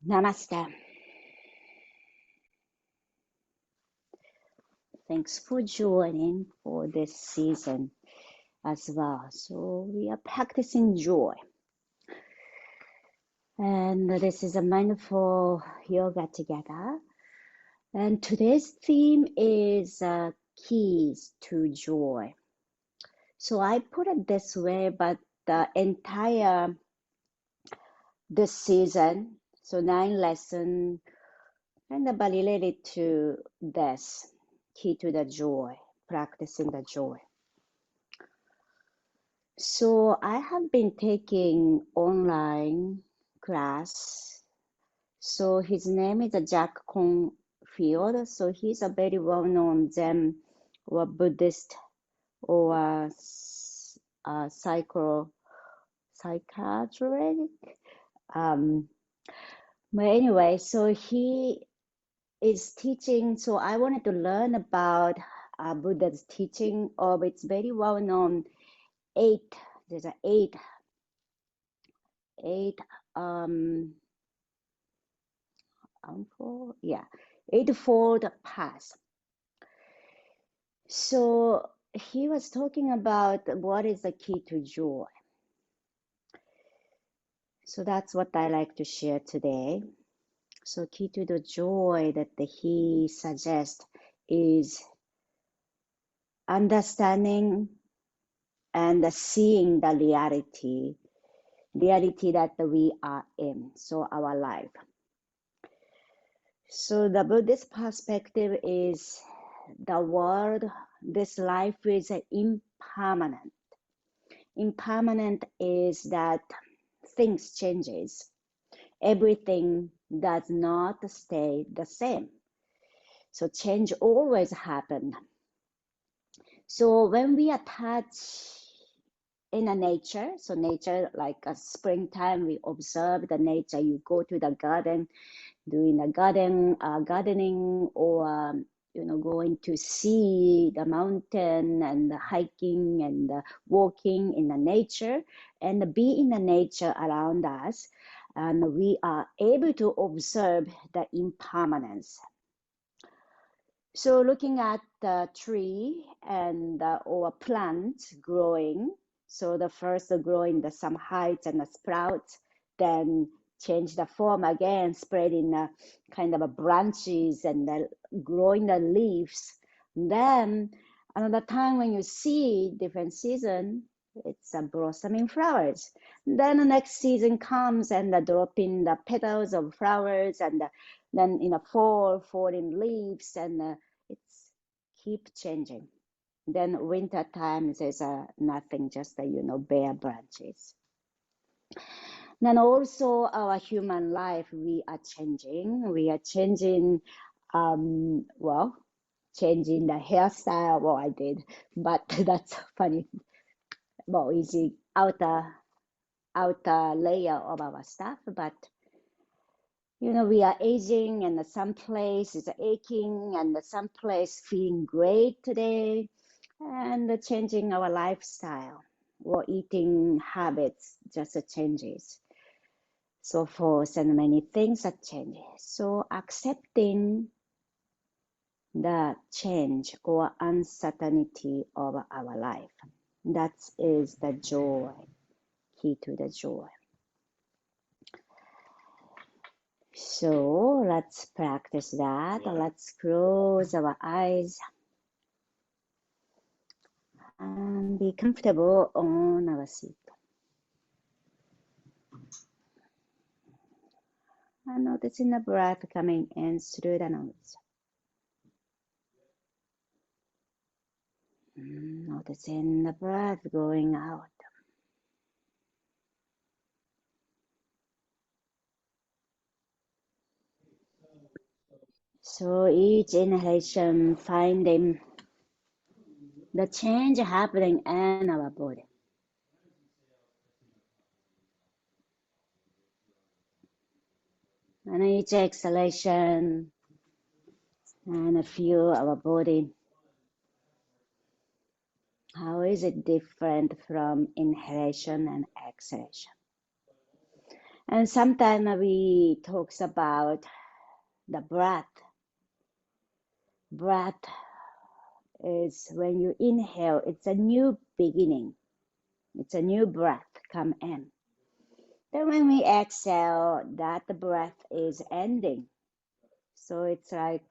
Namaste. Thanks for joining for this season as well. So we are practicing joy. And this is a mindful yoga together. And today's theme is keys to joy. So I put it this way, but the entire this season, so 9 lessons, kind of related to this key to the joy, practicing the joy. So I have been taking online class. So his name is Jack Confield. So he's a very well-known Zen or Buddhist or psychiatric. But anyway, so he is teaching. So I wanted to learn about Buddha's teaching of its very well-known there's an eightfold path. So he was talking about what is the key to joy. So that's what I like to share today. So key to the joy that he suggests is understanding and seeing the reality that we are in, so our life. So the Buddhist perspective is the world, this life is impermanent. Impermanent is that things changes. Everything does not stay the same. So change always happens. So when we attach in a nature, so nature like a springtime, we observe the nature. You go to the garden, doing the gardening, or going to see the mountain and the hiking and the walking in the nature and be in the nature around us, and we are able to observe the impermanence. So looking at the tree and or plant growing, so the first growing some heights and the sprouts, then change the form again, spreading kind of branches and growing the leaves. Then another time when you see different season, it's blossoming flowers. Then the next season comes and dropping the petals of flowers, and then in the fall, falling leaves, and it's keep changing. Then winter time there's nothing, just bare branches. Then also our human life, we are changing. We are changing, changing the hairstyle. Well, I did, but that's funny. Well, easy outer layer of our stuff, but we are aging, and some place is aching, and some place feeling great today, and changing our lifestyle or eating habits just changes, so forth, and many things are changing. So accepting the change or uncertainty of our life, that is the joy, key to the joy. So let's practice that. Let's close our eyes and be comfortable on our seat. And noticing the breath coming in through the nose. Noticing the breath going out. So each inhalation, finding the change happening in our body. And each exhalation, and feel our body. How is it different from inhalation and exhalation? And sometimes we talks about the breath. Breath is when you inhale, it's a new beginning. It's a new breath come in. Then when we exhale, that breath is ending. So it's like,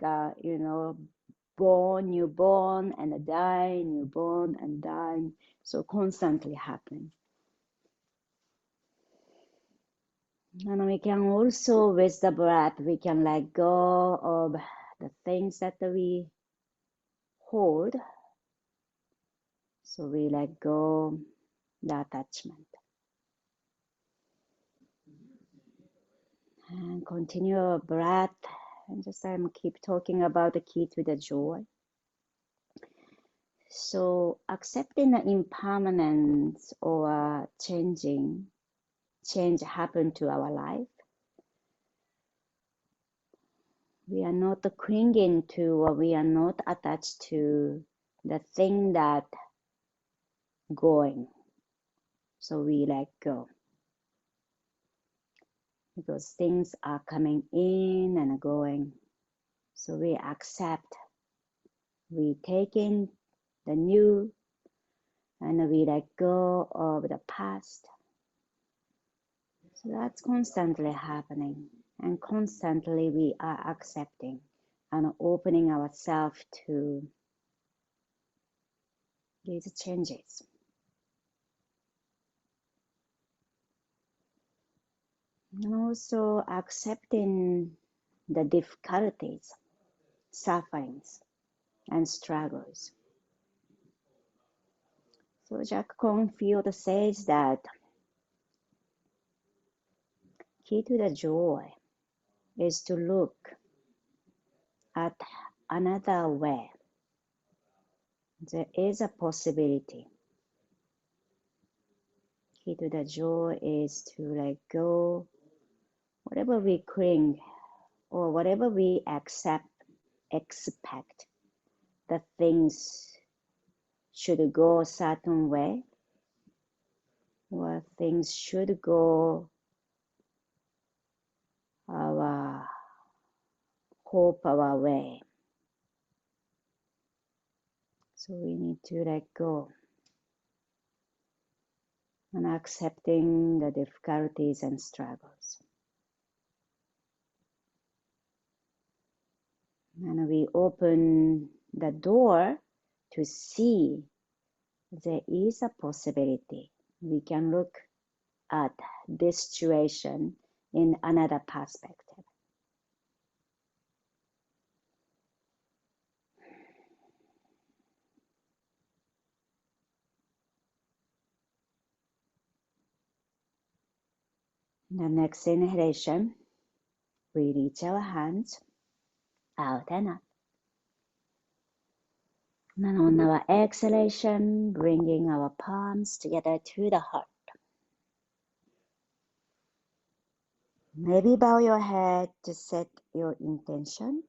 born, newborn, and die, newborn, and die. So constantly happen. And we can also, with the breath, we can let go of the things that we hold. So we let go the attachment. And continue our breath. And just keep talking about the key to the joy. So accepting the impermanence or change happen to our life. We are not clinging to, or we are not attached to the thing that going. So we let go. Because things are coming in and going. So we accept. We take in the new and we let go of the past. So that's constantly happening. And constantly we are accepting and opening ourselves to these changes. And also accepting the difficulties, sufferings, and struggles. So Jack Cornfield says that key to the joy is to look at another way. There is a possibility. Key to the joy is to let go whatever we cling or whatever we expect that things should go a certain way or things should go our hope our way. So we need to let go and accepting the difficulties and struggles. And we open the door to see there is a possibility. We can look at this situation in another perspective. The next inhalation, we reach our hands out and up. And on our exhalation, bringing our palms together to the heart. Maybe bow your head to set your intention,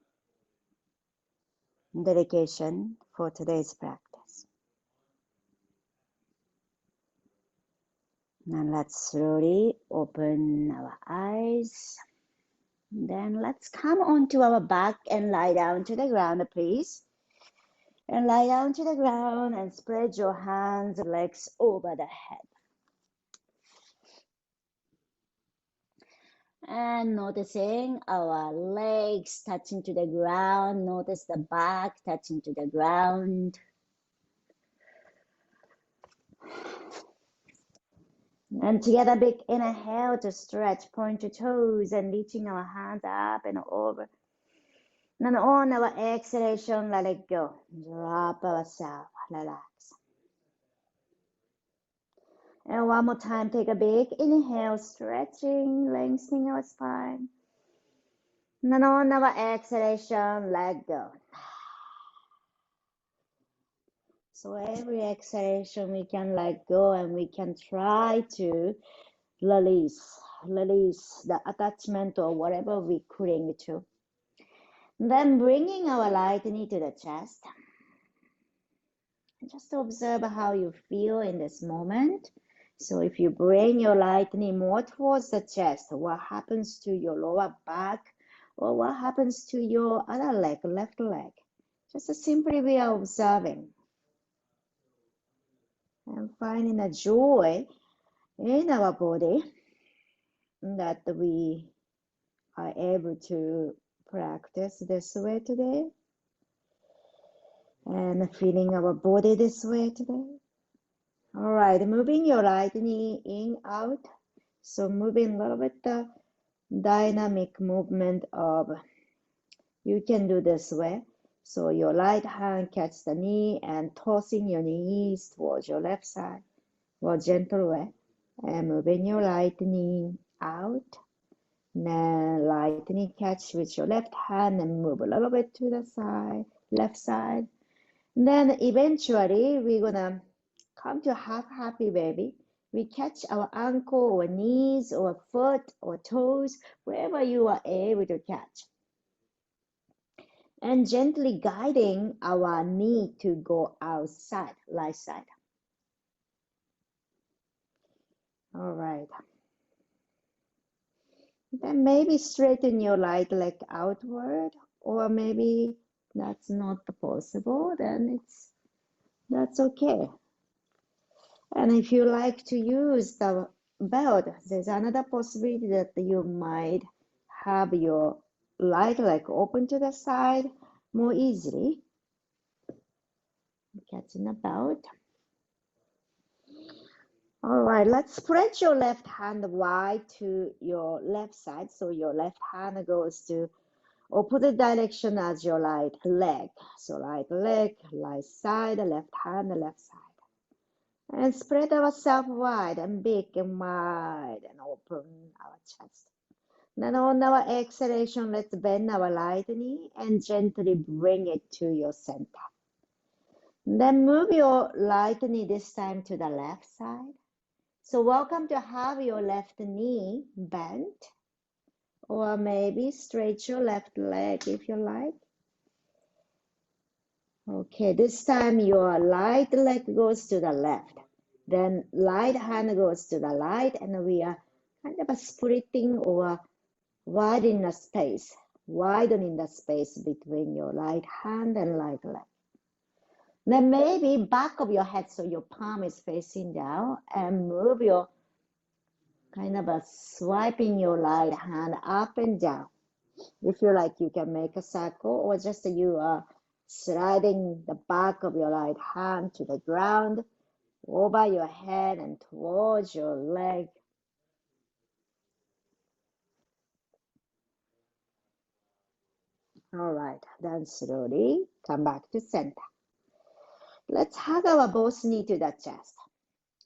dedication for today's practice. And let's slowly open our eyes. Then let's come onto our back and lie down to the ground, please. And lie down to the ground and spread your hands, legs over the head. And noticing our legs touching to the ground. Notice the back touching to the ground. And together, big inhale to stretch, point your toes and reaching our hands up and over. And on our exhalation, let it go. Drop ourselves, relax. And one more time, take a big inhale, stretching, lengthening our spine. And on our exhalation, let go. So every exhalation, we can let go and we can try to release the attachment or whatever we cling to. Then bringing our right knee to the chest. Just observe how you feel in this moment. So if you bring your right knee more towards the chest, what happens to your lower back, or what happens to your other leg, left leg? Just simply we are observing and finding a joy in our body that we are able to practice this way today, and feeling our body this way today. All right, moving your right knee in, out. So moving a little bit the dynamic movement of, you can do this way. So your right hand catch the knee and tossing your knees towards your left side, or gentle way. And moving your right knee out. Then right knee catch with your left hand and move a little bit to the side, left side. Then eventually we're gonna come to half happy baby. We catch our ankle or knees or foot or toes, wherever you are able to catch. And gently guiding our knee to go outside, right side. All right. Then maybe straighten your right leg outward, or maybe that's not possible, then that's okay. And if you like to use the belt, there's another possibility that you might have your right leg open to the side more easily. Catching the belt. All right, let's spread your left hand wide to your left side. So your left hand goes to opposite direction as your right leg. So right leg, right side, left hand, left side. And spread ourselves wide and big and wide and open our chest. Then on our exhalation, let's bend our right knee and gently bring it to your center. Then move your right knee this time to the left side. So welcome to have your left knee bent, or maybe straight your left leg if you like. Okay, this time your right leg goes to the left. Then right hand goes to the right, and we are kind of splitting or widening the space between your right hand and right leg. Then maybe back of your head, so your palm is facing down, and move your kind of swiping your right hand up and down. If you like, you can make a circle, or just you are sliding the back of your right hand to the ground, over your head and towards your leg. All right, then slowly come back to center. Let's hug our both knee to the chest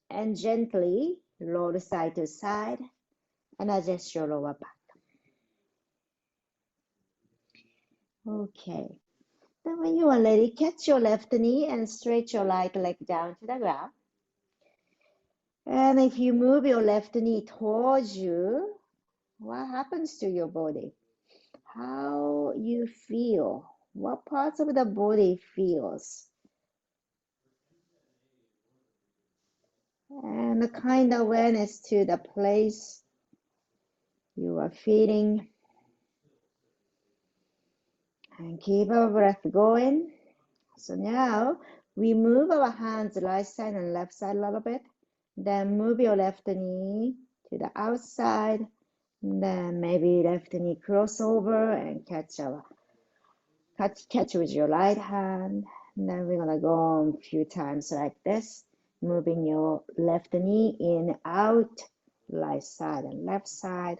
and gently roll side to side and adjust your lower back. Okay, then when you are ready, catch your left knee and stretch your right leg down to the ground. And if you move your left knee towards you, what happens to your body? How you feel? What parts of the body feels? And the kind of awareness to the place you are feeling. And keep our breath going. So now we move our hands right side and left side a little bit. Then move your left knee to the outside. Then maybe left knee crossover and catch with your right hand. And then we're gonna go on a few times like this, moving your left knee in, out, right side and left side.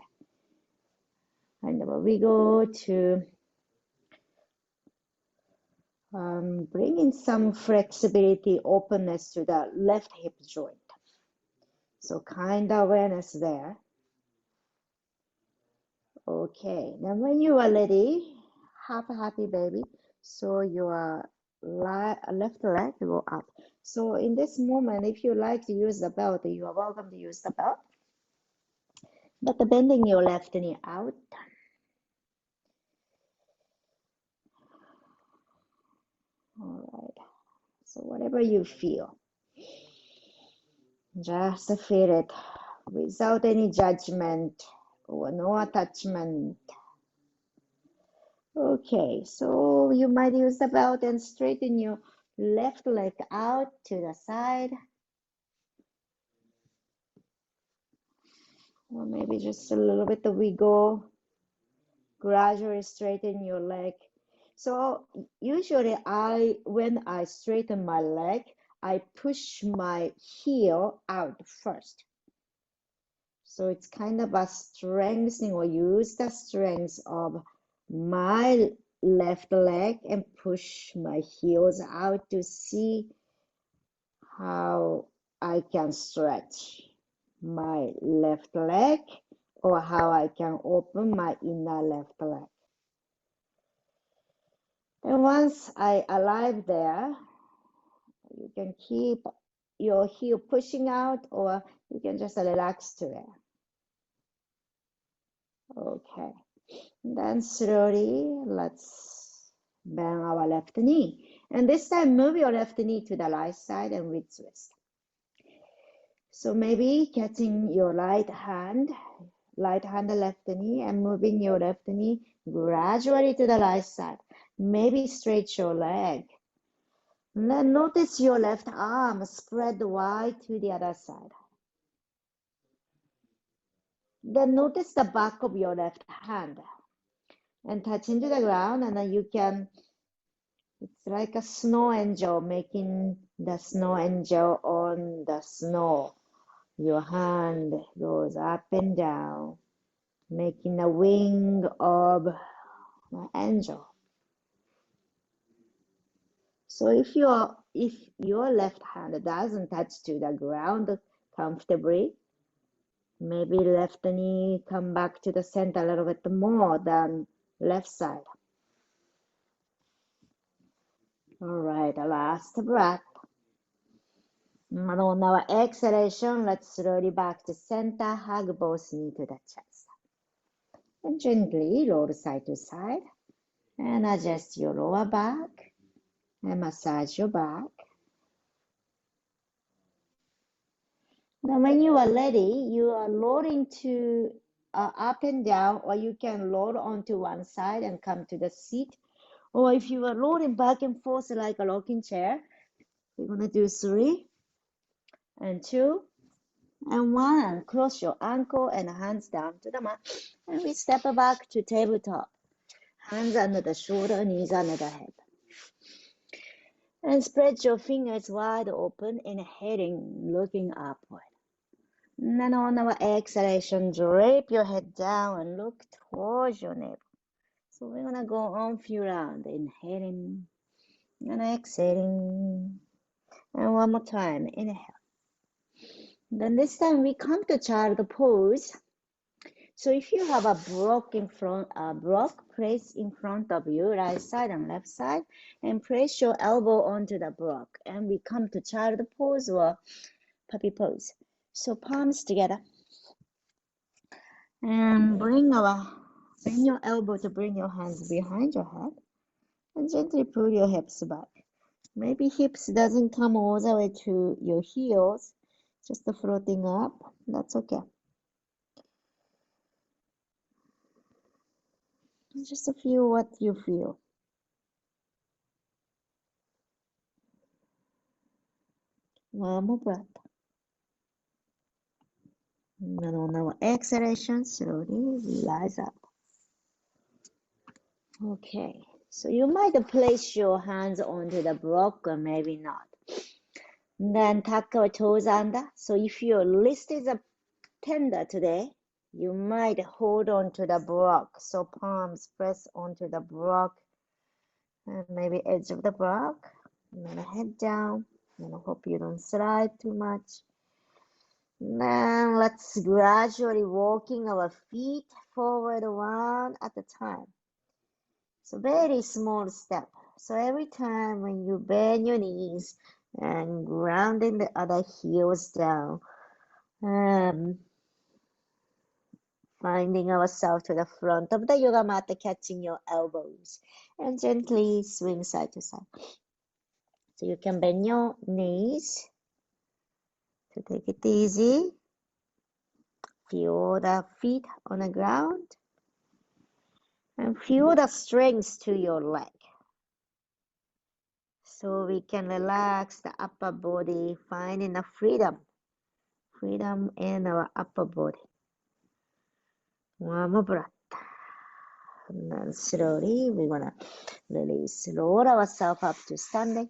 And then we go to bringing some flexibility, openness to the left hip joint. So kind of awareness there. Okay, now when you are ready, half a happy baby. So your left leg go up. So in this moment, if you like to use the belt, you are welcome to use the belt. But bending your left knee out. All right, so whatever you feel. Just feel it without any judgment or no attachment. Okay, so you might use the belt and straighten your left leg out to the side. Or maybe just a little bit of wiggle. Gradually straighten your leg. So usually when I straighten my leg, I push my heel out first. So it's kind of a strengthening or use the strength of my left leg and push my heels out to see how I can stretch my left leg or how I can open my inner left leg. And once I arrive there, you can keep your heel pushing out or you can just relax to it. Okay. Then slowly, let's bend our left knee. And this time, move your left knee to the right side and with twist. So maybe catching your right hand, left knee, and moving your left knee gradually to the right side. Maybe stretch your leg. Then notice your left arm spread wide to the other side. Then notice the back of your left hand and touch into the ground, and then you can, it's like a snow angel, making the snow angel on the snow. Your hand goes up and down, making a wing of an angel. So if your left hand doesn't touch to the ground comfortably, maybe left knee come back to the center a little bit more than left side. All right, last breath. And on our exhalation, let's slowly back to center, hug both knees to the chest. And gently roll side to side and adjust your lower back and massage your back. Now when you are ready, you are rolling to up and down, or you can roll onto one side and come to the seat. Or if you are rolling back and forth like a rocking chair, we're going to do 3 and 2 and 1. Cross your ankle and hands down to the mat. And we step back to tabletop. Hands under the shoulder, knees under the head. And spread your fingers wide open, inhaling, looking upward. And then on our exhalation, drape your head down and look towards your navel. So we're going to go on a few rounds, inhaling and exhaling. And one more time, inhale. Then this time we come to child pose. So if you have a block in front, place in front of you, right side and left side, and place your elbow onto the block. And we come to child pose or puppy pose. So palms together. And bring your elbow to bring your hands behind your head. And gently pull your hips back. Maybe hips doesn't come all the way to your heels, just floating up. That's okay. Just feel what you feel. One more breath. And on our exhalation, slowly rise up. Okay, so you might place your hands onto the block or maybe not. And then tuck your toes under. So if your wrist is tender today, you might hold on to the block. So palms press onto the block and maybe edge of the block. And then head down. And I hope you don't slide too much. Now let's gradually walking our feet forward one at a time. So very small step. So every time when you bend your knees and grounding the other heels down, finding ourselves to the front of the yoga mat, catching your elbows and gently swing side to side. So you can bend your knees So take it easy. Feel the feet on the ground. And feel the strength to your leg. So we can relax the upper body, finding the freedom in our upper body. One more breath. And then slowly we want to release. Lower ourselves up to standing.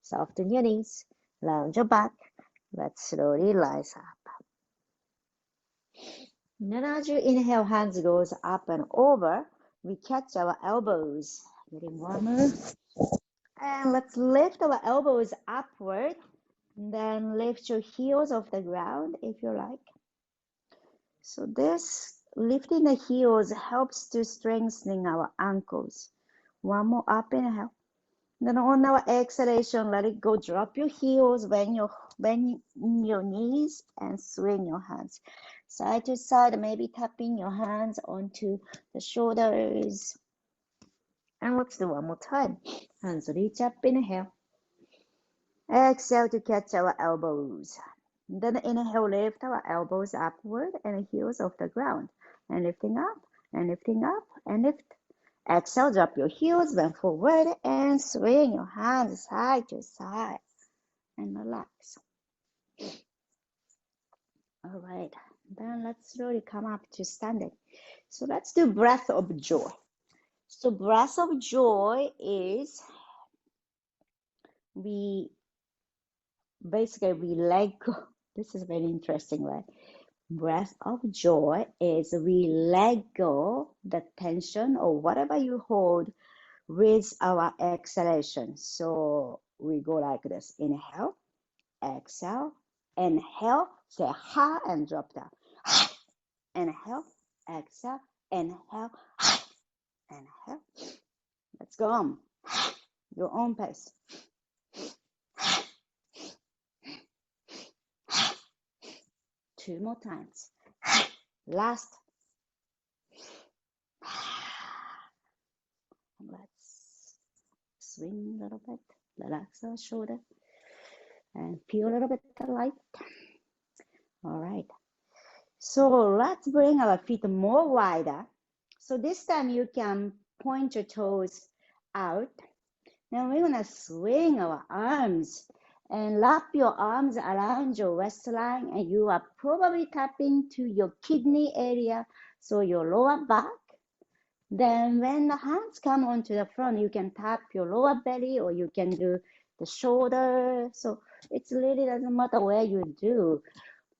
Soften your knees. Lounge your back. Let's slowly rise up. And then as you inhale, hands goes up and over. We catch our elbows. Getting warmer. And let's lift our elbows upward. And then lift your heels off the ground if you like. So this lifting the heels helps to strengthen our ankles. One more up inhale. Then on our exhalation, let it go. Drop your heels, bend your knees, and swing your hands side to side. Maybe tapping your hands onto the shoulders. And let's do one more time. Hands reach up, inhale. Exhale to catch our elbows. Then inhale, lift our elbows upward and heels off the ground. And lifting up, and lifting up, and lift. Exhale, drop your heels, bend forward, and swing your hands side to side. And relax. All right. Then let's slowly come up to standing. So let's do breath of joy. So breath of joy is we let go. This is very interesting, right? Breath of joy is we let go the tension or whatever you hold with our exhalation. So we go like this. Inhale, exhale, inhale, say ha and drop down. Inhale, exhale, inhale, inhale. Let's go on. Your own pace. Two more times. Last. Let's swing a little bit. Relax our shoulder. And feel a little bit light. All right. So let's bring our feet more wider. So this time you can point your toes out. Now we're going to swing our arms and wrap your arms around your waistline, and you are probably tapping to your kidney area, so your lower back. Then when the hands come onto the front, you can tap your lower belly or you can do the shoulder. So it really doesn't matter where you do,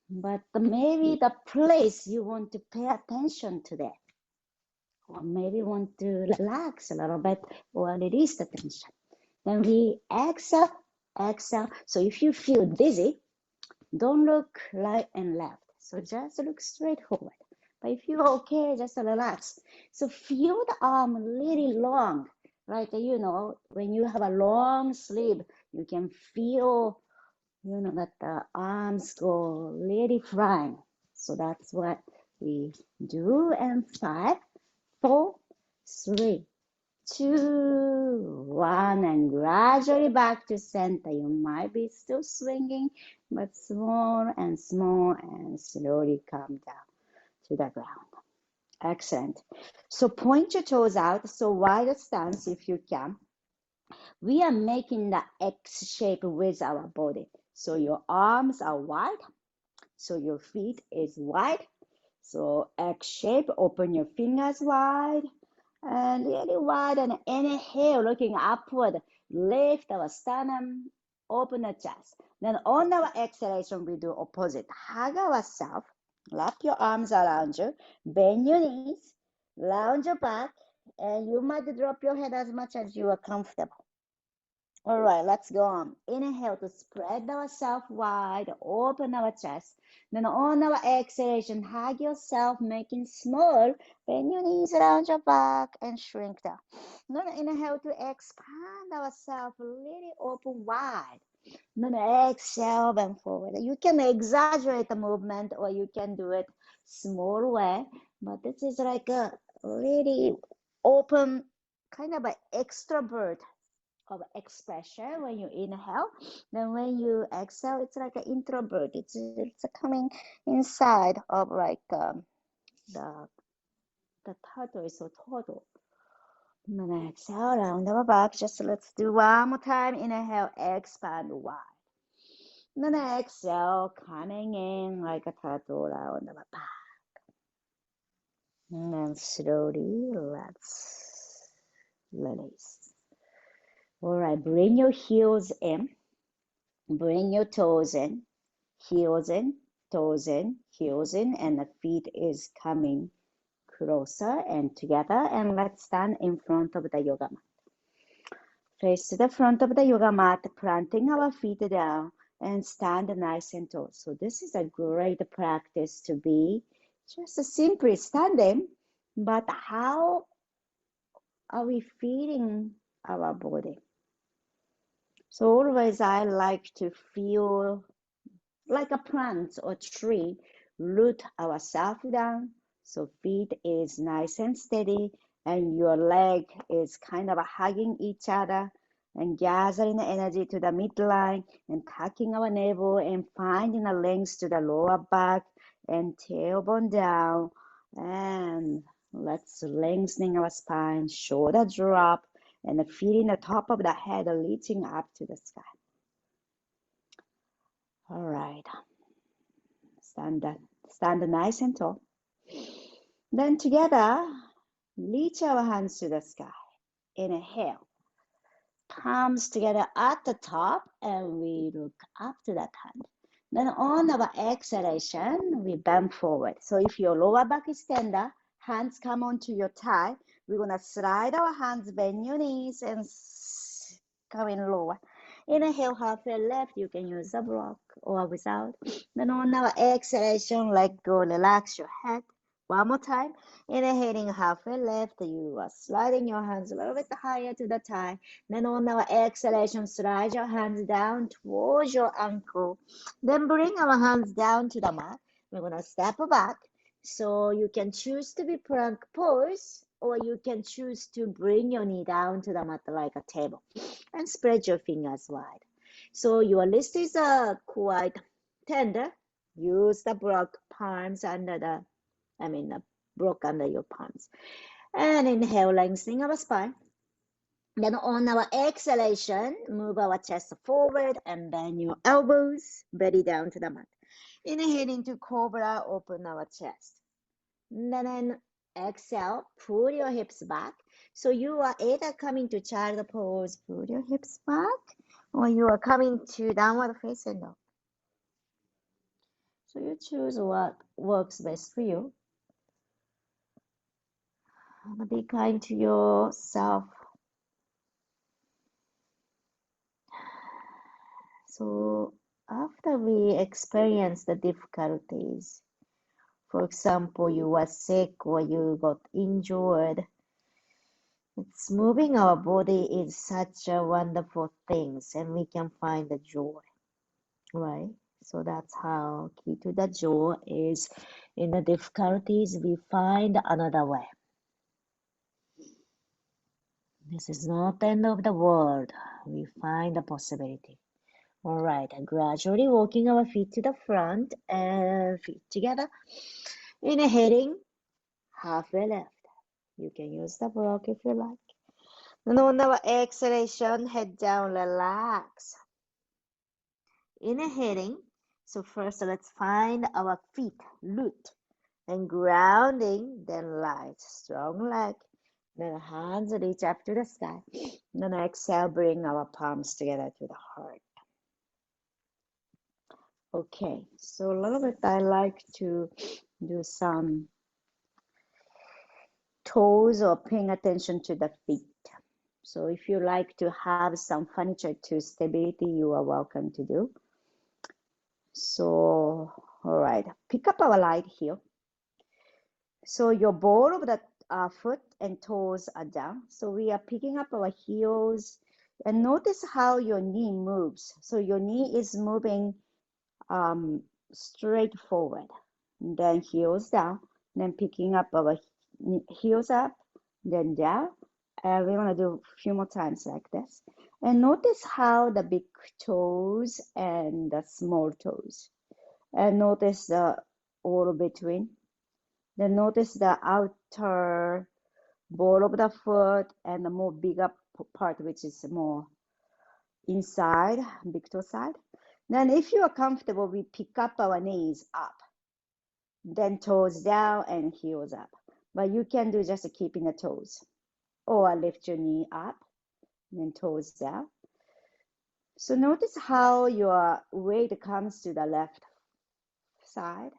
but maybe the place you want to pay attention to that. Or maybe want to relax a little bit or release the tension. Then we exhale, exhale. So if you feel dizzy, don't look right and left. So just look straight forward. But if you're okay, just relax. So feel the arm really long. Like, when you have a long sleep, you can feel, that the arms go really flying. So that's what we do. And 5, 4, 3, 2, 1, and gradually back to center. You might be still swinging, but small and slowly come down to the ground. Excellent. So point your toes out. So wide stance if you can. We are making the X shape with our body. So your arms are wide. So your feet is wide. So X shape, open your fingers wide. And really wide, and inhale, looking upward, lift our sternum, open the chest. Then on our exhalation, we do opposite. Hug ourselves, wrap your arms around you, bend your knees, lounge your back, and you might drop your head as much as you are comfortable. All right, let's go on. Inhale to spread ourselves wide, open our chest. Then on our exhalation, hug yourself, making small. Bend your knees around your back and shrink down. Then inhale to expand ourselves, really open wide. Then exhale, bend forward. You can exaggerate the movement or you can do it small way, but this is like a really open, kind of an extrovert of expression when you inhale. Then when you exhale, it's like an introvert. It's coming inside of like the the turtle is so total. And then exhale, round our back. Just let's do one more time. Inhale, expand wide. And then exhale, coming in like a turtle round our back. And then slowly let's release. All right, bring your heels in. Bring your toes in. Heels in, toes in, heels in, and the feet is coming closer and together. And let's stand in front of the yoga mat. Face to the front of the yoga mat, planting our feet down and stand nice and tall. So this is a great practice to be just simply standing, but how are we feeling our body? So always I like to feel like a plant or tree, root ourselves down. So feet is nice and steady, and your leg is kind of hugging each other and gathering the energy to the midline and tucking our navel and finding a length to the lower back and tailbone down. And let's lengthening our spine, shoulder drop, and feeling the top of the head reaching up to the sky. All right. Stand nice and tall. Then together, reach our hands to the sky. Inhale. Palms together at the top, and we look up to that hand. Then on our exhalation, we bend forward. So if your lower back is tender, hands come onto your thigh. We're going to slide our hands, bend your knees, and come in lower. Inhale, halfway left. You can use a block or without. Then on our exhalation, let go, relax your head. One more time. Inhaling halfway left. You are sliding your hands a little bit higher to the thigh. Then on our exhalation, slide your hands down towards your ankle. Then bring our hands down to the mat. We're going to step back. So you can choose to be plank pose, or you can choose to bring your knee down to the mat like a table and spread your fingers wide. So your wrist is quite tender. Use the block palms under the, block under your palms. And inhale, lengthening our spine. Then on our exhalation, move our chest forward and bend your elbows, belly down to the mat. Inhale into cobra, open our chest. Then exhale, pull your hips back. So you are either coming to child pose, pull your hips back, or you are coming to downward facing dog. So you choose what works best for you. Be kind to yourself. So after we experience the difficulties, for example, you were sick or you got injured, it's moving our body is such a wonderful thing, and we can find the joy, right? So that's how key to the joy is in the difficulties, we find another way. This is not the end of the world. We find a possibility. All right, gradually walking our feet to the front and feet together. Inhaling, halfway left. You can use the block if you like. And on our exhalation, head down, relax. Inhaling. So first, let's find our feet, root, and grounding, then light, strong leg. Then hands reach up to the sky. Then exhale, bring our palms together to the heart. Okay, so a little bit I like to do some toes or paying attention to the feet. So if you like to have some furniture to stability, you are welcome to do. So, all right, pick up our light here. So your ball of the foot and toes are down. So we are picking up our heels and notice how your knee moves. So your knee is moving straight forward, and then heels down, then picking up our heels up, then down, And we want to do a few more times like this. And notice how the big toes and the small toes. And notice the all between. Then notice the outer ball of the foot and the more bigger part, which is more inside, big toe side. Then if you are comfortable, we pick up our knees up, then toes down and heels up. But you can do just keeping the toes. Or lift your knee up, then toes down. So notice how your weight comes to the left side.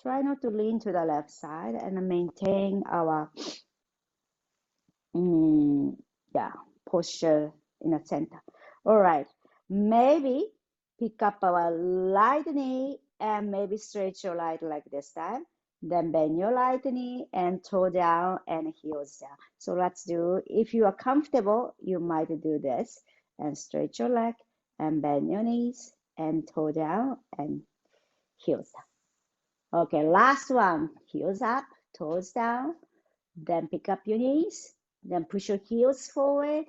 Try not to lean to the left side and maintain our posture in the center. All right, maybe pick up our right knee and maybe stretch your right leg this time. Then bend your right knee and toe down and heels down. So let's do, if you are comfortable, you might do this and stretch your leg and bend your knees and toe down and heels down. Okay, last one, heels up, toes down, then pick up your knees, then push your heels forward,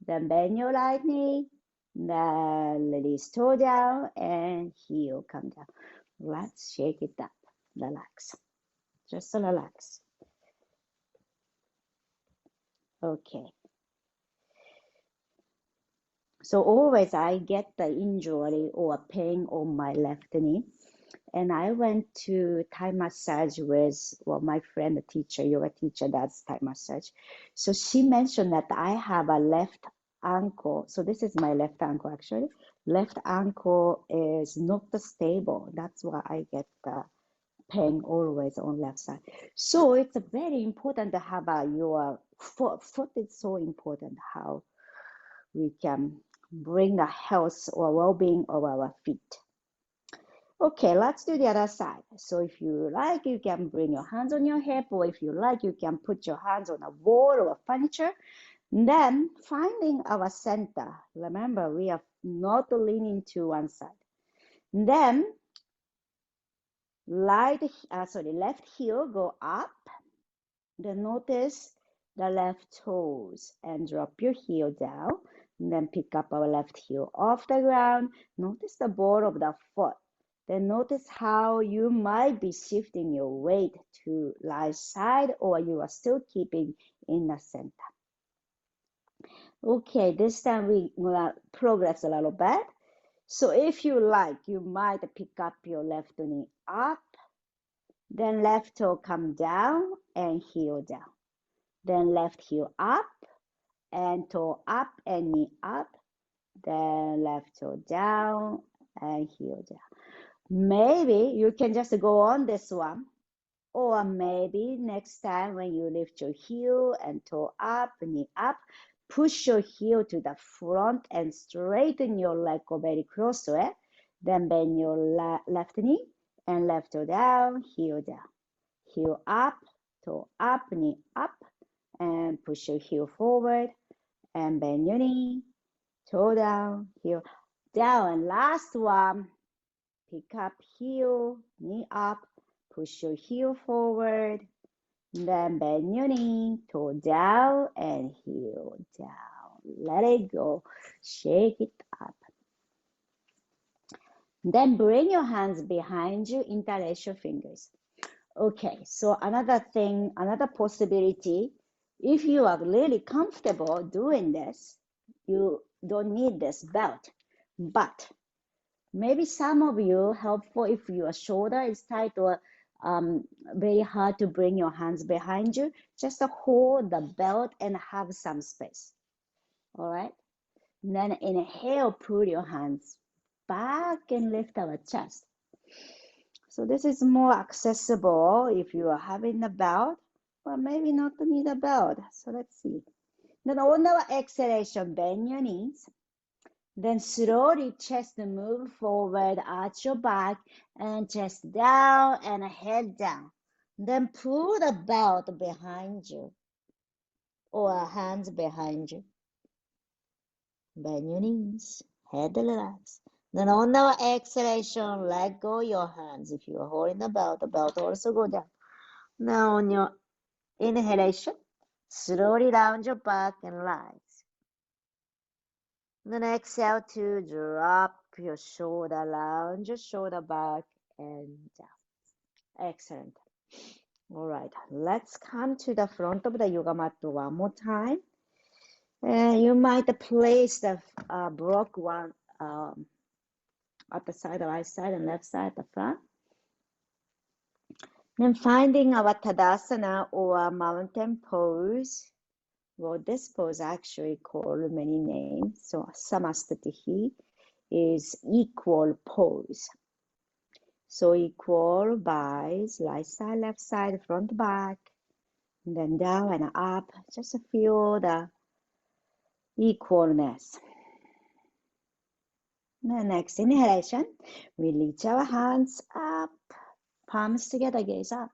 then bend your right knee, then release toe down and heel come down. Let's shake it up. Relax. Just relax. Okay. So always I get the injury or pain on my left knee. And I went to Thai massage with my friend, the teacher, yoga teacher, that's Thai massage. So she mentioned that I have a left ankle. So this is my left ankle actually. Left ankle is not stable. That's why I get the pain always on left side. So it's very important to have your foot. Foot is so important how we can bring the health or well-being of our feet. Okay, let's do the other side. So if you like, you can bring your hands on your hip, or if you like, you can put your hands on a wall or furniture. Then finding our center. Remember, we are not leaning to one side. Then left heel go up. Then notice the left toes and drop your heel down. And then pick up our left heel off the ground. Notice the ball of the foot. Then notice how you might be shifting your weight to right side or you are still keeping in the center. Okay, this time we will progress a little bit. So if you like, you might pick up your left knee up, then left toe come down and heel down. Then left heel up and toe up and knee up. Then left toe down and heel down. Maybe you can just go on this one. Or maybe next time when you lift your heel and toe up, knee up, push your heel to the front and straighten your leg very close to it. Then bend your left knee and left toe down, heel down. Heel up, toe up, knee up, and push your heel forward and bend your knee, toe down, heel down. And last one, pick up heel, knee up, push your heel forward, then bend your knee, toe down and heel down. Let it go. Shake it up. Then bring your hands behind you, interlace your fingers. Okay, so another thing, another possibility, if you are really comfortable doing this, you don't need this belt. But maybe some of you helpful if your shoulder is tight or very hard to bring your hands behind you, just hold the belt and have some space. All right. And then inhale, pull your hands back and lift our chest. So this is more accessible if you are having a belt, but maybe not need a belt. So let's see. Then on our exhalation, bend your knees. Then slowly chest move forward, arch your back and chest down and head down. Then pull the belt behind you or hands behind you. Bend your knees, head relax. Then on our exhalation, let go your hands. If you are holding the belt also go down. Now on your inhalation, Slowly round your back and rise. Then exhale to drop your shoulder, round your shoulder back and down. Excellent. All right, let's come to the front of the yoga mat one more time. You might place the block one at the side, the right side and left side at the front. Then finding our Tadasana or mountain pose. Well, this pose actually called many names. So Samastatihi is equal pose. So equal by right side, left side, front, back, and then down and up. Just feel the equalness. The next inhalation, we reach our hands up, palms together, gaze up.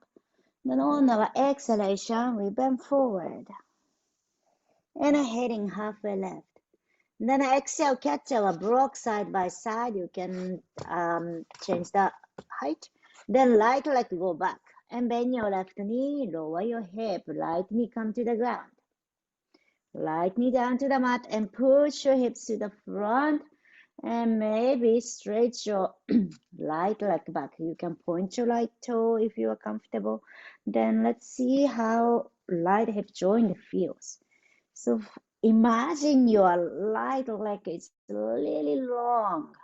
Then on our exhalation, we bend forward. Inhaling halfway left. Then exhale, catch our block side by side. You can change the height. Then right leg go back. And bend your left knee, lower your hip. Right knee come to the ground. Right knee down to the mat and push your hips to the front. And maybe stretch your right leg back. You can point your right toe if you are comfortable. Then let's see how right hip joint feels. So imagine your right leg is really long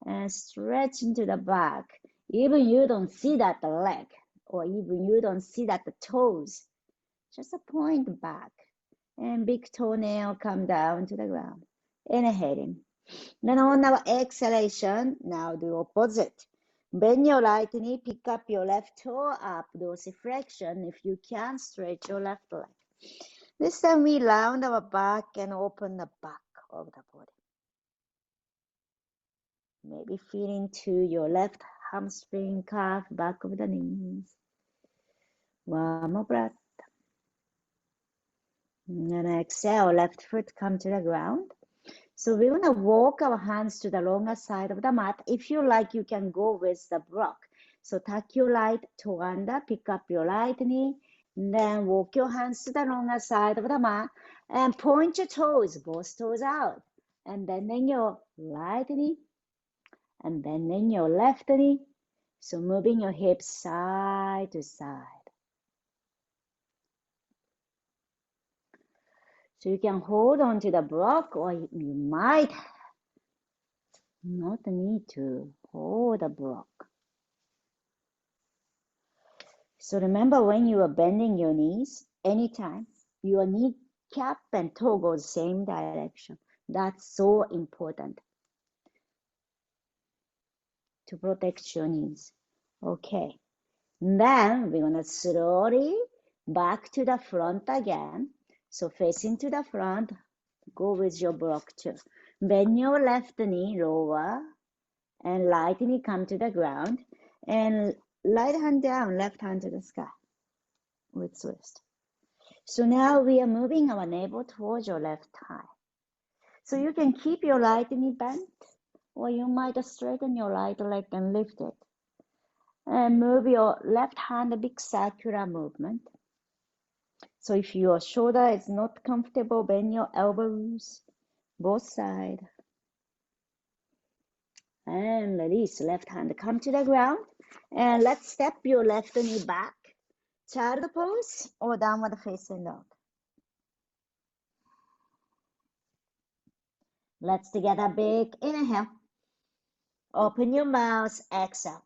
and stretching to the back. Even you don't see that leg, or even you don't see that the toes. Just a point back. And big toenail come down to the ground. Inhaling. Then on our exhalation, now the opposite. Bend your right knee, pick up your left toe up, dorsiflexion. If you can, stretch your left leg. This time we round our back and open the back of the body. Maybe feel into your left hamstring, calf, back of the knees. One more breath. And exhale, left foot come to the ground. So we're going to walk our hands to the longer side of the mat. If you like, you can go with the block. So tuck your right toe under, pick up your right knee, and then walk your hands to the longer side of the mat and point your toes, both toes out. And bending your right knee and bending your left knee. So moving your hips side to side. So you can hold on to the block, or you might not need to hold the block. So remember, when you are bending your knees, anytime your kneecap and toe go the same direction. That's so important to protect your knees. Okay. Then we're going to slowly back to the front again. So facing to the front, go with your block too. Bend your left knee lower and right knee come to the ground. And right hand down, left hand to the sky with twist. So now we are moving our navel towards your left thigh. So you can keep your right knee bent, or you might straighten your right leg and lift it. And move your left hand, a big circular movement. So if your shoulder is not comfortable, bend your elbows, both sides. And release, left hand come to the ground. And let's step your left knee back. Child pose or downward facing dog. Let's together big inhale. Open your mouth, exhale.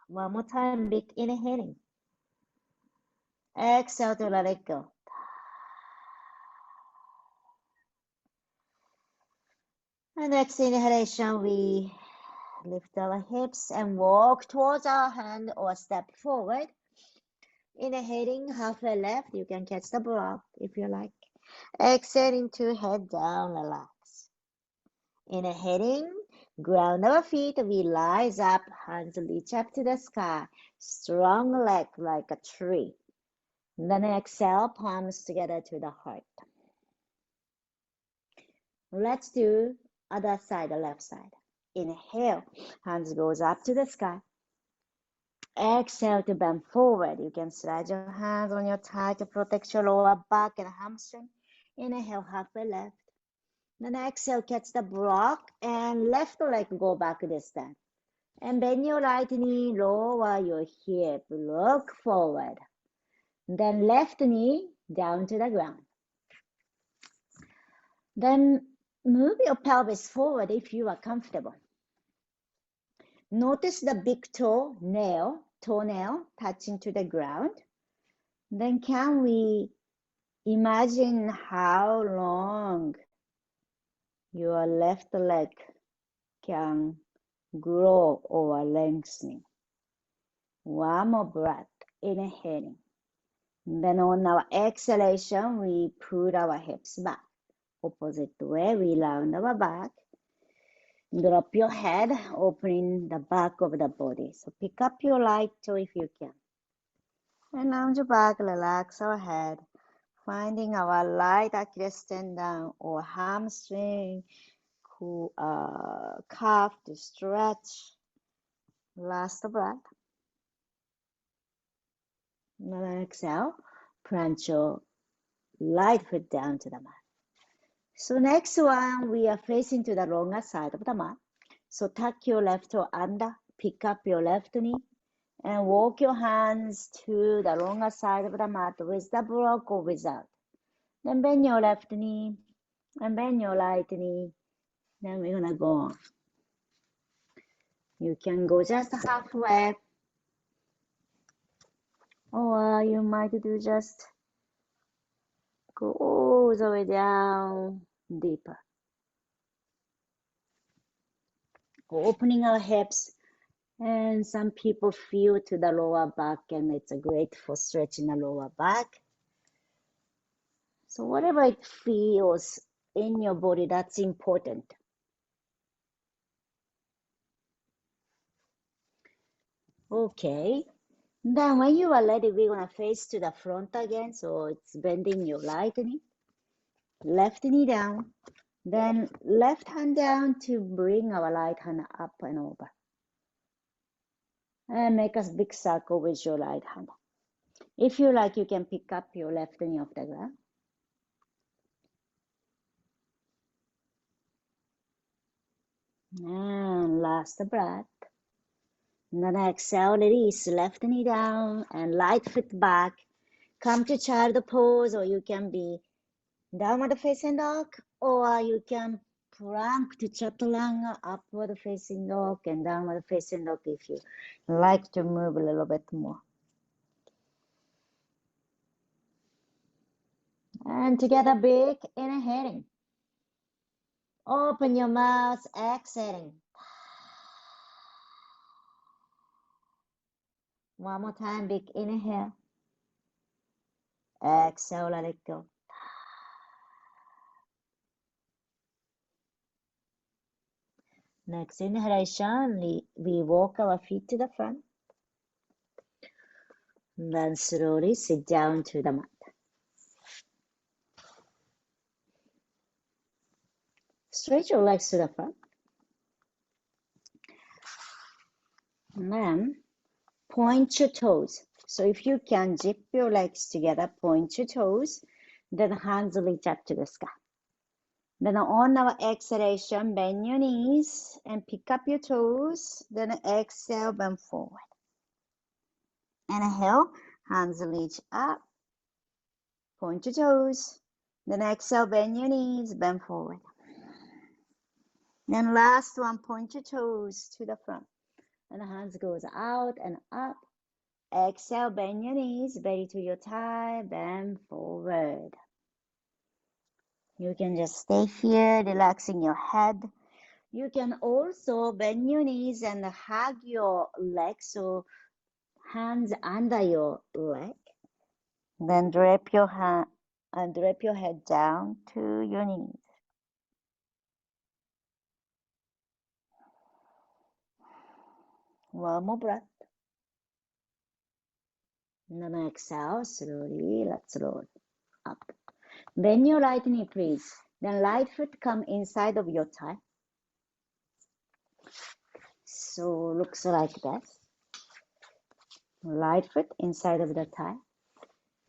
One more time, big inhaling. Exhale to let it go. And next inhalation, we lift our hips and walk towards our hand or step forward. Inhaling halfway left, you can catch the block if you like. Exhaling to head down, relax. Inhaling, ground our feet, we rise up, hands reach up to the sky. Strong leg like a tree. Then exhale, palms together to the heart. Let's do other side, the left side. Inhale, hands goes up to the sky. Exhale to bend forward. You can slide your hands on your thigh to protect your lower back and hamstring. Inhale, halfway left. Then exhale, catch the block and left leg go back this time. And bend your right knee, lower your hip, look forward. Then left knee down to the ground. Then move your pelvis forward if you are comfortable. Notice the big toenail touching to the ground. Then can we imagine how long your left leg can grow or lengthening? One more breath, inhaling. Then on our exhalation, we put our hips back. Opposite way, we round our back. Drop your head, opening the back of the body. So pick up your right toe if you can. And lounge back, relax our head, finding our right Achilles tendon or hamstring, calf to stretch. Last breath. Then exhale, plant your right foot down to the mat. So next one, we are facing to the longer side of the mat. So tuck your left toe under, pick up your left knee, and walk your hands to the longer side of the mat with the block or without. Then bend your left knee and bend your right knee. Then we're gonna go on. You can go just halfway, or you might do just go all the way down deeper. Opening our hips, and some people feel to the lower back, and it's great for stretching the lower back. So whatever it feels in your body, that's important. Okay, then when you are ready, we're gonna face to the front again. So it's bending your right knee, left knee down, then left hand down to bring our right hand up and over. And make a big circle with your right hand. If you like, you can pick up your left knee off the ground. And last breath. Then exhale, release left knee down and right foot back. Come to child pose, or you can be downward facing dog, or you can plank to chaturanga, upward facing dog and downward facing dog if you like to move a little bit more. And together, big inhaling. Open your mouth, exhaling. One more time, big inhale. Exhale, let it go. Next inhalation, we walk our feet to the front. Then slowly sit down to the mat. Stretch your legs to the front. And then point your toes. So if you can zip your legs together, point your toes, then hands reach up to the sky. Then on our exhalation, bend your knees and pick up your toes. Then exhale, bend forward. Inhale, hands reach up, point your toes. Then exhale, bend your knees, bend forward. Then last one, point your toes to the front. And the hands goes out and up. Exhale, bend your knees, belly to your thigh, bend forward. You can just stay here, relaxing your head. You can also bend your knees and hug your legs, so hands under your leg. Then drop your hand and drop your head down to your knees. One more breath. And then exhale, slowly, let's roll up. Bend your right knee, please. Then right foot come inside of your thigh. So looks like this. right foot inside of the thigh.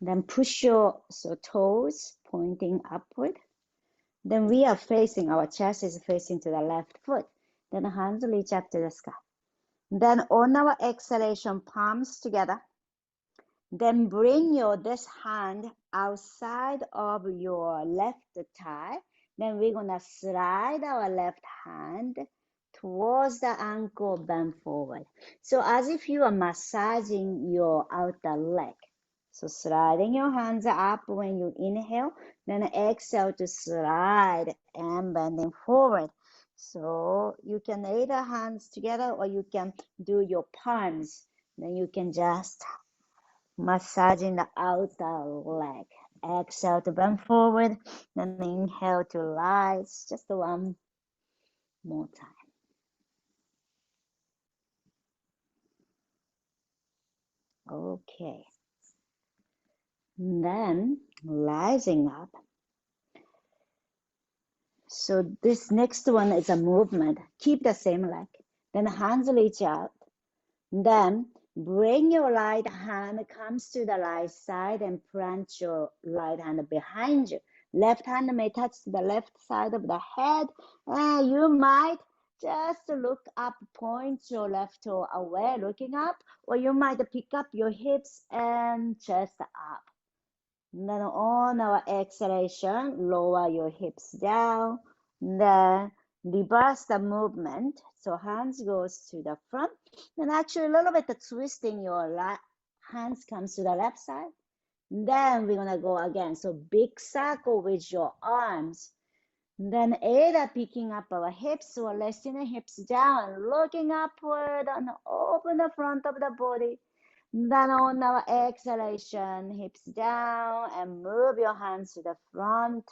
Then push your toes pointing upward. Then we are facing, our chest is facing to the left foot. Then hands reach up to the sky. Then on our exhalation, palms together. Then bring this hand outside of your left thigh. Then we're gonna slide our left hand towards the ankle, bend forward. So as if you are massaging your outer leg. So sliding your hands up when you inhale, then exhale to slide and bending forward. So you can either hands together or you can do your palms. Then you can just massaging the outer leg. Exhale to bend forward, then inhale to rise. Just one more time. Okay. Then rising up. So this next one is a movement. Keep the same leg. Then hands reach out. Then bring your right hand comes to the right side and plant your right hand behind you. Left hand may touch the left side of the head. And you might just look up, point your left toe away, looking up, or you might pick up your hips and chest up. Then on our exhalation, lower your hips down. Then reverse the movement. So hands goes to the front. Then actually a little bit of twisting your hands comes to the left side. Then we're gonna go again. So big circle with your arms. Then either picking up our hips or resting the hips down, looking upward and open the front of the body. Then on our exhalation, hips down and move your hands to the front.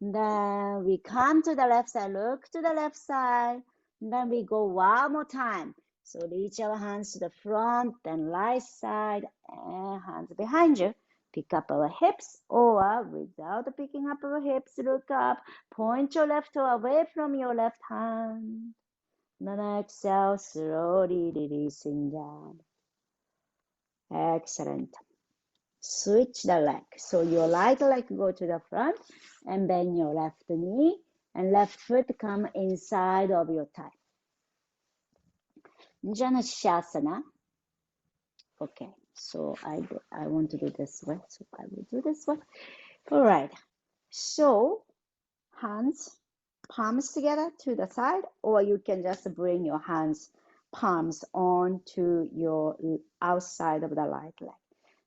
Then we come to the left side, look to the left side. Then we go one more time. So reach our hands to the front, then right side and hands behind you. Pick up our hips or without picking up our hips, look up. Point your left toe away from your left hand. Then exhale, slowly releasing down. Excellent. Switch the leg. So your right leg go to the front and bend your left knee and left foot come inside of your thigh. Janashasana. Okay, so I want to do this way, so I will do this way. All right. So hands, palms together to the side, or you can just bring your hands, palms onto your outside of the right leg.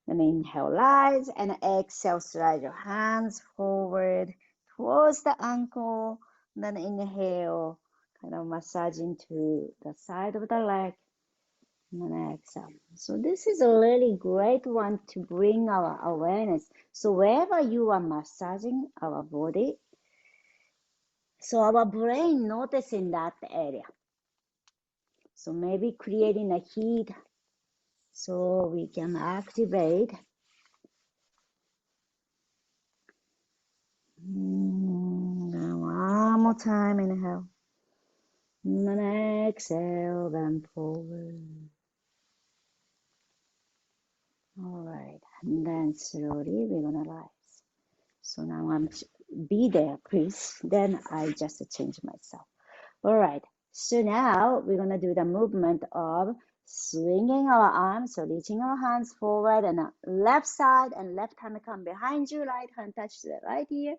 Then inhale, rise, and exhale, slide your hands forward towards the ankle. Then inhale, kind of massaging to the side of the leg. And then exhale. So this is a really great one to bring our awareness. So wherever you are massaging our body, so our brain noticing that area. So maybe creating a heat so we can activate. One more time, inhale. And then exhale, bend forward. All right, and then slowly we're gonna rise. So now I'm be there, please. Then I just change myself. All right, so now we're gonna do the movement of swinging our arms, so reaching our hands forward and left side and left hand come behind you, right hand touch the right ear.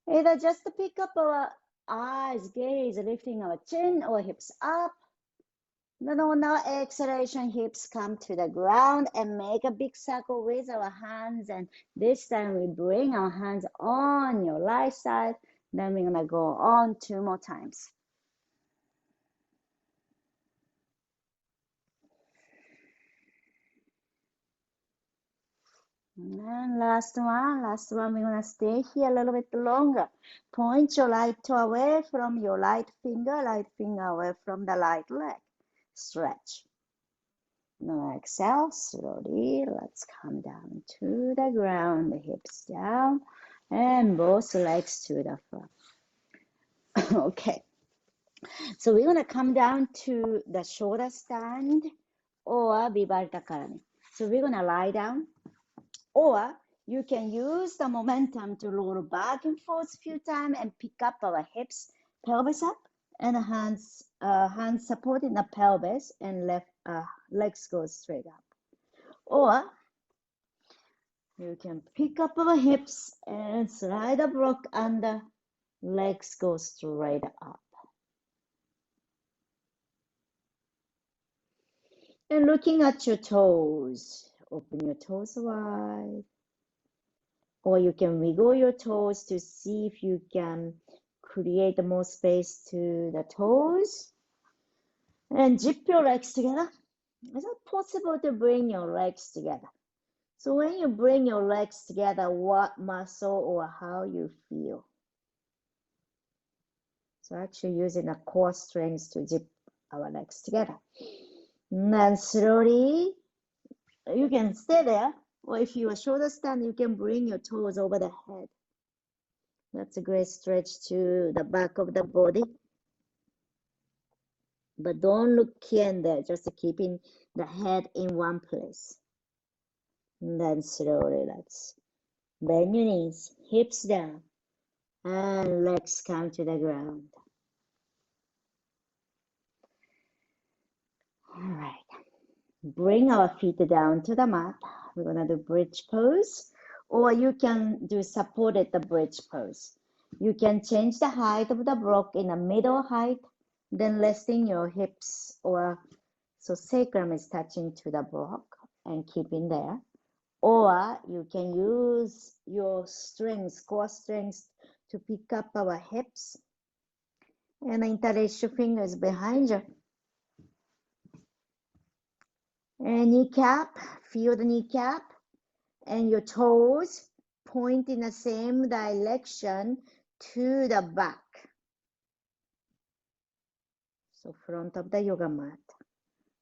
Either just to pick up our eyes, gaze, lifting our chin or hips up. Then on our exhalation, hips come to the ground and make a big circle with our hands. And this time we bring our hands on your right side. Then we're gonna go on 2 more times. And last one, we're gonna stay here a little bit longer. Point your right toe away from your right finger away from the right leg. Stretch. Now exhale, slowly, let's come down to the ground, the hips down, and both legs to the front. Okay, so we're gonna come down to the shoulder stand or bharatanatyam. So we're gonna lie down, or you can use the momentum to roll back and forth a few times and pick up our hips, pelvis up, and hands supporting the pelvis, and left legs go straight up. Or you can pick up our hips and slide the block under, legs go straight up. And looking at your toes, open your toes wide. Or you can wiggle your toes to see if you can create more space to the toes. And zip your legs together. Is it possible to bring your legs together? So when you bring your legs together, what muscle or how you feel? So actually using the core strength to zip our legs together. And then slowly, you can stay there, or if you are shoulder stand, you can bring your toes over the head. That's a great stretch to the back of the body. But don't look here and there, just keeping the head in one place. And then slowly, let's bend your knees, hips down, and legs come to the ground. All right. Bring our feet down to the mat. We're gonna do bridge pose, or you can do supported the bridge pose. You can change the height of the block in the middle height, then resting your hips, or so sacrum is touching to the block and keeping there. Or you can use your strength, core strength, to pick up our hips and interlace your fingers behind you. And kneecap, feel the kneecap, and your toes point in the same direction to the back. So front of the yoga mat.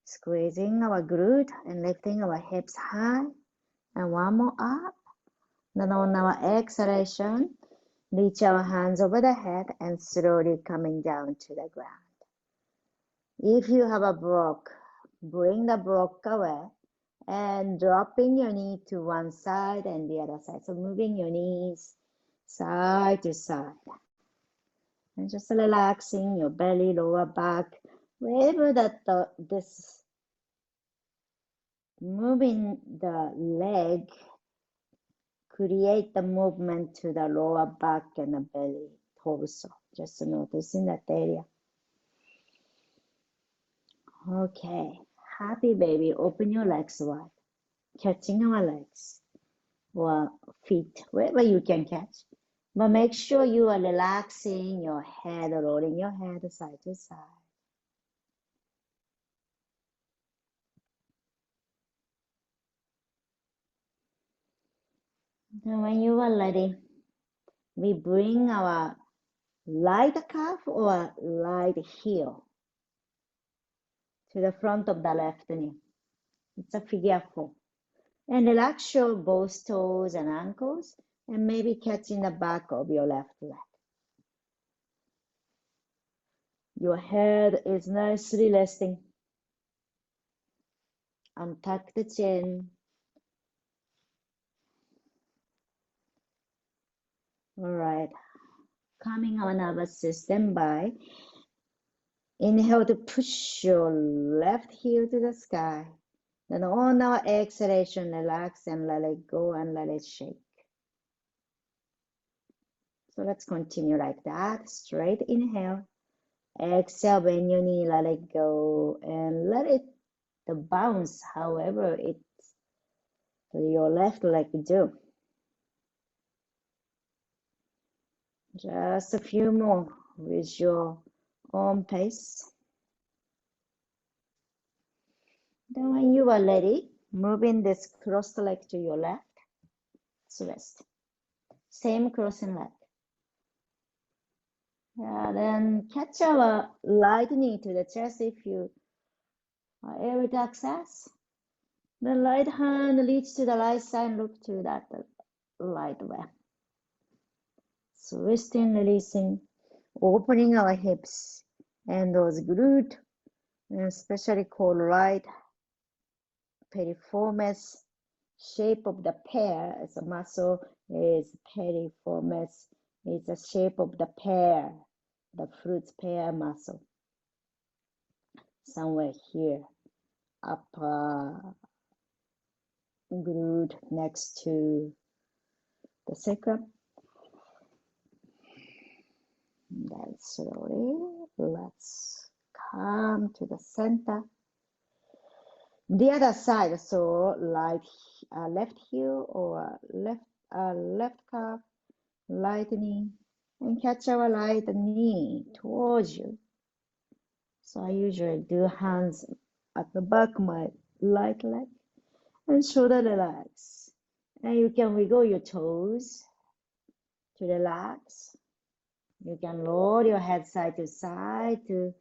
Squeezing our glute and lifting our hips high. And one more up. Then on our exhalation, reach our hands over the head and slowly coming down to the ground. If you have a block, bring the block away and dropping your knee to one side and the other side. So moving your knees side to side. And just relaxing your belly, lower back, wherever this moving the leg create the movement to the lower back and the belly, torso. Just noticing that area. Okay, happy baby, open your legs wide, catching our legs or feet, wherever you can catch. But make sure you are relaxing your head, rolling your head side to side. Then when you are ready, we bring our right calf or right heel to the front of the left knee. It's a figure 4. And relax your both toes and ankles and maybe catching the back of your left leg. Your head is nicely resting. Untuck the chin. All right. Calming our nervous system by inhale to push your left heel to the sky. Then on our exhalation, relax and let it go and let it shake. So let's continue like that. Straight inhale. Exhale, bend your knee, let it go, and let it bounce however it's your left leg do. Just a few more with your own pace. Then when you are ready, moving this crossed leg to your left, rest. Same crossing leg. Then catch our right knee to the chest if you are able to access. The right hand reach to the right side, look to that right way. So resting, releasing, opening our hips and those glute, and especially core right piriformis, shape of the pear as a muscle is piriformis. It's the shape of the pear, the fruit's pear muscle. Somewhere here, upper glute next to the sacrum. Then slowly, let's come to the center. The other side, so left heel or left calf, right knee, and catch our right knee towards you. So I usually do hands at the back of my right leg and shoulder relax. And you can wiggle your toes to relax. You can roll your head side to side to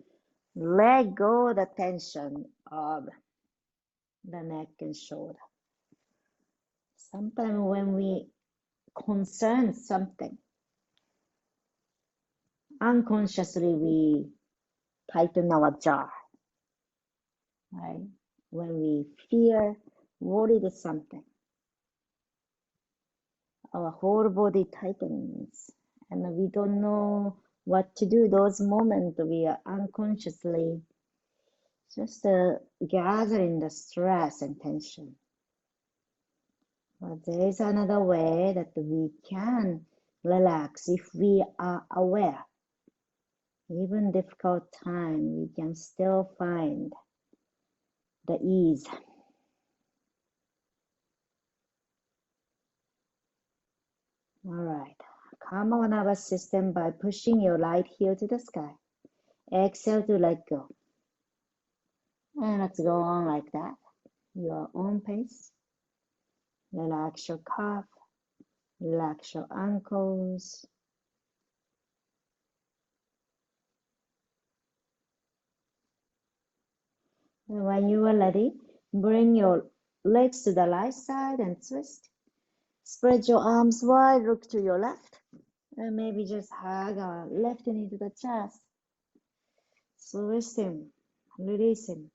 let go the tension of the neck and shoulder. Sometimes when we concern something, unconsciously we tighten our jaw, right? When we fear, worried something, our whole body tightens and we don't know what to do. Those moments we are unconsciously just gathering the stress and tension. But there is another way that we can relax if we are aware. Even difficult time, we can still find the ease. All right, calm our nervous system by pushing your right heel to the sky. Exhale to let go. And let's go on like that, your own pace. Relax your calf, relax your ankles. And when you are ready, bring your legs to the right side and twist. Spread your arms wide, look to your left, and maybe just hug our left knee to the chest. Twist him, release him.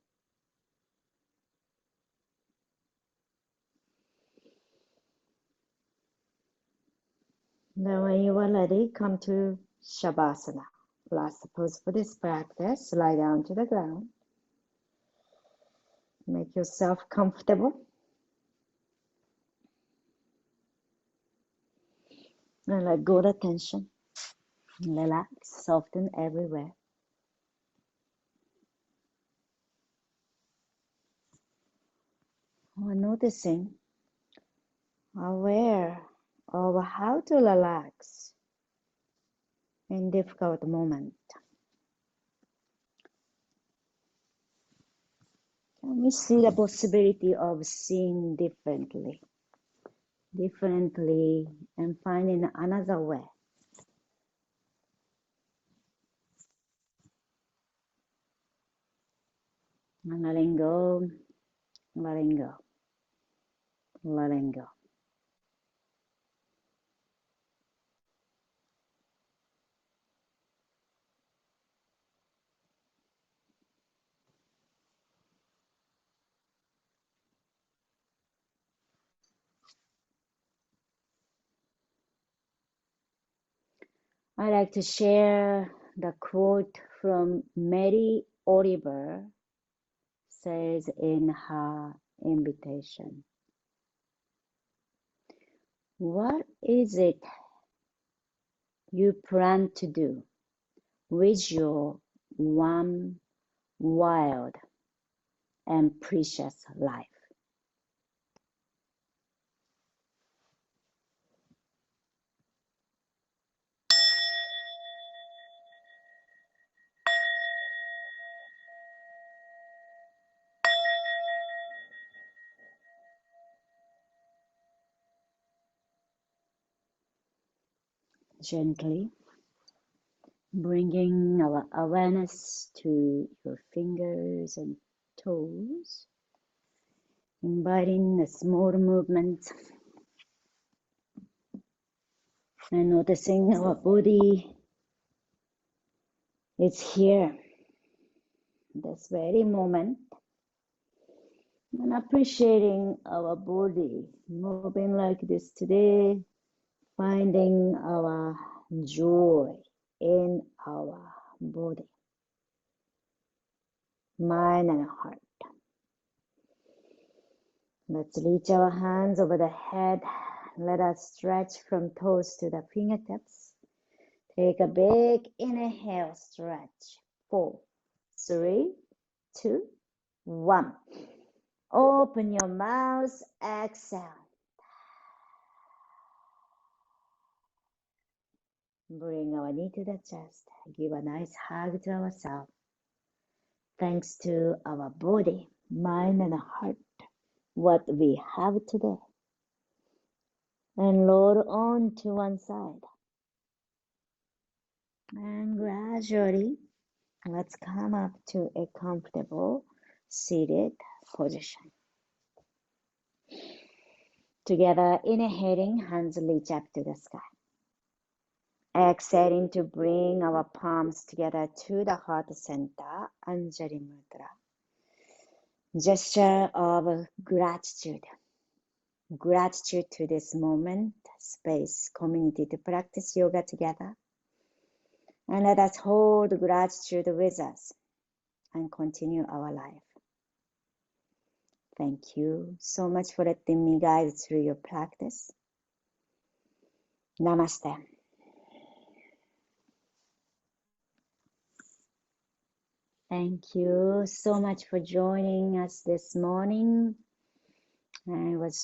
Then when you are ready, come to Shavasana. Last pose for this practice, lie down to the ground. Make yourself comfortable. And let go the tension. Relax, soften everywhere. We're noticing, aware of how to relax in difficult moment. Can we see the possibility of seeing differently, and finding another way? And letting go, letting go, letting go. I like to share the quote from Mary Oliver says in her invitation. What is it you plan to do with your one wild and precious life? Gently bringing our awareness to your fingers and toes, inviting a small movement and noticing our body is here, this very moment, And appreciating our body, moving like this today, finding our joy in our body, mind, and heart. Let's reach our hands over the head. Let us stretch from toes to the fingertips. Take a big inhale, stretch. 4, 3, 2, 1. Open your mouth, exhale. Bring our knee to the chest. Give a nice hug to ourselves. Thanks to our body, mind, and heart, what we have today. And lower on to one side. And gradually, let's come up to a comfortable seated position. Together, inhaling, hands reach up to the sky. Exhaling to bring our palms together to the heart center, Anjali Mudra. Gesture of gratitude. Gratitude to this moment, space, community to practice yoga together. And let us hold gratitude with us and continue our life. Thank you so much for letting me guide through your practice. Namaste. Thank you so much for joining us this morning. It was